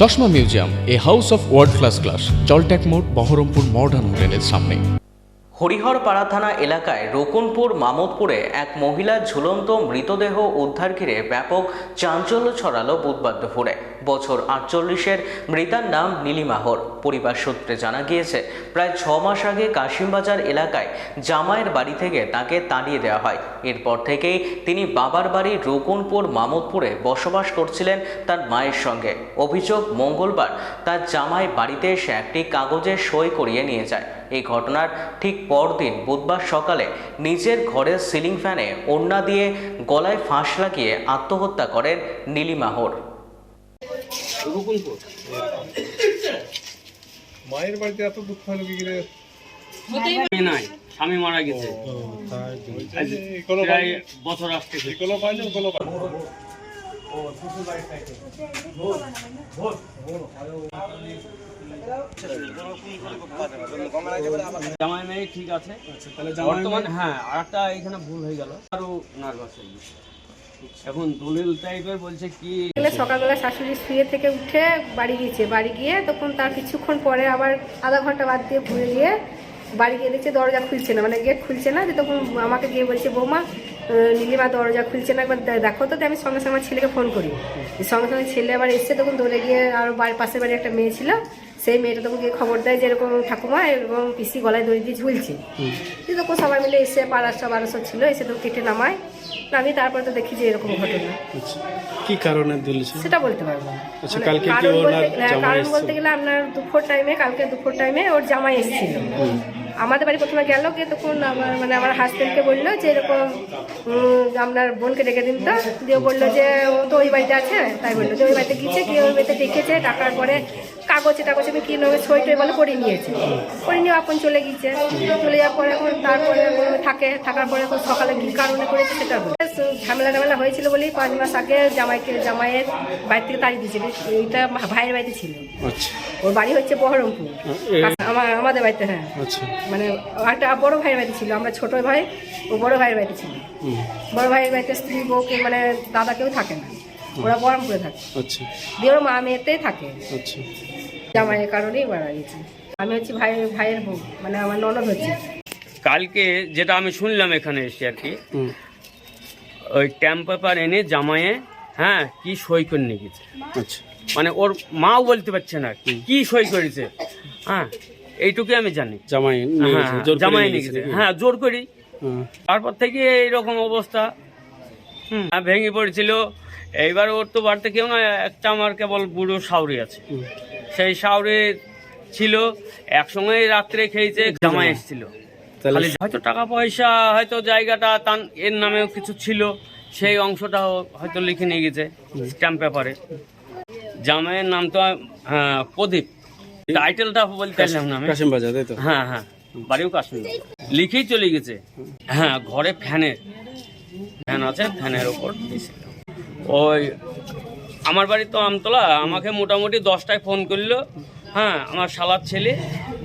চশমা museum, a house of world class, জলট্যাক মোড়, বহরমপুর মডার্ন হোটেলের সামনে। হরিহরপাড়া থানা এলাকায় রকুনপুর মামদপুরে এক মহিলার ঝুলন্ত মৃতদেহ উদ্ধার ঘিরে ব্যাপক চাঞ্চল্য ছড়ালো বুধবার দুপুরে। বছর 48-এর মৃতার নাম নীলিমাহর। পরিবার সূত্রে জানা গিয়েছে, প্রায় 6 মাস আগে কাশিমবাজার এলাকায় জামাইয়ের বাড়ি থেকে তাকে তাড়িয়ে দেওয়া হয়। এরপর থেকেই তিনি বাবার বাড়ি রকুনপুর মামদপুরে বসবাস করছিলেন তার মায়ের সঙ্গে। অভিযোগ, মঙ্গলবার তার জামাই বাড়িতে এসে একটি কাগজে সই করিয়ে নিয়ে যায়। এই ঘটনার ঠিক পরদিন বুধবার সকালে নিজের ঘরের সিলিং ফ্যানে ওড়না দিয়ে গলায় ফাঁস লাগিয়ে আত্মহত্যা করেন নীলিমাহর। মায়ের বাড়িতে এত দুঃখ হলো কি করে? নাই, স্বামী মারা গেছে বছর আসছে। জামাই মেয়ে ঠিক আছে বর্তমানে। হ্যাঁ, আর একটা এখানে ভুল হয়ে গেল, আরো নার্ভাস হয়ে গেছে। এখন দলিল টাইপের বলছে কি, সকালবেলা শাশুড়ি শুয়ে থেকে উঠে বাড়ি গিয়েছে। বাড়ি গিয়ে তখন তার কিছুক্ষণ পরে আবার আধা ঘন্টা বাদ দিয়ে ঘুরে গিয়ে বাড়ি গিয়ে দেখছে দরজা খুলছে না, মানে গেট খুলছে না। যে তখন আমাকে গিয়ে বলছে, বৌমা নীলিমা দরজা খুলছে না, একবার দেখো তো। আমি সঙ্গে সঙ্গে আমার ছেলেকে ফোন করি। সঙ্গে সঙ্গে ছেলে আবার এসছে, তখন দৌড়ে গিয়ে আরও পাশের বাড়ি একটা মেয়ে ছিল, সেই মেয়েটা তখন গিয়ে খবর দেয় যে এরকম ঠাকুমা এবং পিসি গলায় দড়ি দিয়ে ঝুলছে। তখন সবাই মিলে এসে 500-1200 ছিল, এসে তো কেটে নামায়। আমি তারপরে তো দেখি যে এরকম ঘটনা। কি কারণে দিলছে সেটা বলতে পারবো না। কারণ বলতে গেলে আপনার কালকে দুপুর টাইমে ওর জামাই এসেছিল আমাদের বাড়ি। প্রথমে গেল গিয়ে তখন আমার হাজবেন্ডকে বললো যে এরকম আপনার বোনকে ডেকে দিন তো। দিয়ে বললো যে ও তো ওই বাড়িতে আছে, তাই বললো যে ওই বাড়িতে গিয়েছে, গিয়ে ওই বাড়িতে ডেকেছে। টাকার পরে কাগজে কি নেবে সই টই বলে করে নিয়েছে। করে নিয়ে আপন চলে গিয়েছে। চলে যাওয়ার পরে এখন তারপরে থাকার পরে এখন সকালে কী কারণে করেছে সেটা ঝামেলা হয়েছিল বলেই 5 মাস আগে জামাইয়ের বাড়ি থেকে তাড়িয়ে দিয়েছিল। এইটা ভাইয়ের বাড়িতে ছিল। ওর বাড়ি হচ্ছে বহরমপুর, আমাদের বাড়িতে। হ্যাঁ, মানে একটা বড় ভাইয়ের বাড়িতে ছিল। আমরা ছোট ভাই, ও বড় ভাইয়ের বাড়িতে ছিল। বড় ভাইয়ের বাড়িতে স্ত্রী বউকে মানে দাদা কেউ থাকে না, ওরা বহরমপুরে থাকে। দিয়ে ওর মা মেয়েতেই থাকে। জামাইয়ের কারণেই মারা গেছে। আমি হচ্ছে ভাইয়ের বউ, মানে আমার ননদ হচ্ছে। কালকে যেটা আমি শুনলাম এখানে এসে আর কি, ওই স্ট্যাম্প পেপার এনে জামাইয়ে কি সই করে নিয়ে গেছে। মানে ওর মাও বলতে পারছে না কি সই করেছে। এইটুকুই আমি জানি। জামাই নিয়ে গেছে, জোর করি। তারপর থেকে এইরকম অবস্থা ভেঙে পড়েছিল। এইবার ওর তো বাড়িতে কেউ না, একটা আমার কেবল বুড়ো শাউরি আছে। সেই শাউরি ছিল, একসঙ্গে রাত্রে খেয়েছে। জামাই এসেছিল, হয়তো টাকা পয়সা, হয়তো জায়গাটা তার এর নামেও কিছু ছিল, সেই অংশটা হয়তো লিখে নিয়ে গেছে স্ট্যাম্প পেপারে। জামাইয়ের নাম তো প্রদীপ, টাইটেলটা বলতে পারলাম না। হ্যাঁ, বাড়িও কাশ্মীর। লিখেই চলে গেছে। ঘরে ফ্যান আছে, ফ্যানের ওপর দিয়েছিল। ওই আমার বাড়ি তো আমতলা, আমাকে মোটামুটি 10টায় ফোন করলো। আমার শালার ছেলে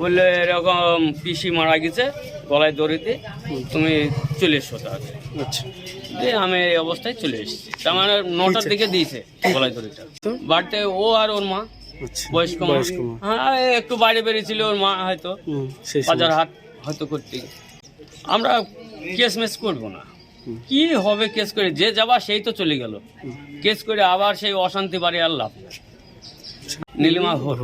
বললো এরকম পিসি মারা গেছে গলায় দড়িতে, তুমি চলে এসো তাড়াতাড়ি। আমি এই অবস্থায় চলে এসেছি। তার মানে 9টার দিকে দিয়েছে গলায় দড়িটা। বাড়িতে ও আর ওর মা, বয়স্ক মা। একটু বাইরে বেরিয়েছিল ওর মা, হয়তো বাজার হাট হয়তো করতে। আমরা কেস মেস করবো না, কি হবে কেস করে? যে যাবা সেই তো চলে গেল। কেস করে আবার সেই অশান্তি বাড়ি আর লাভ। নীলিমা হর।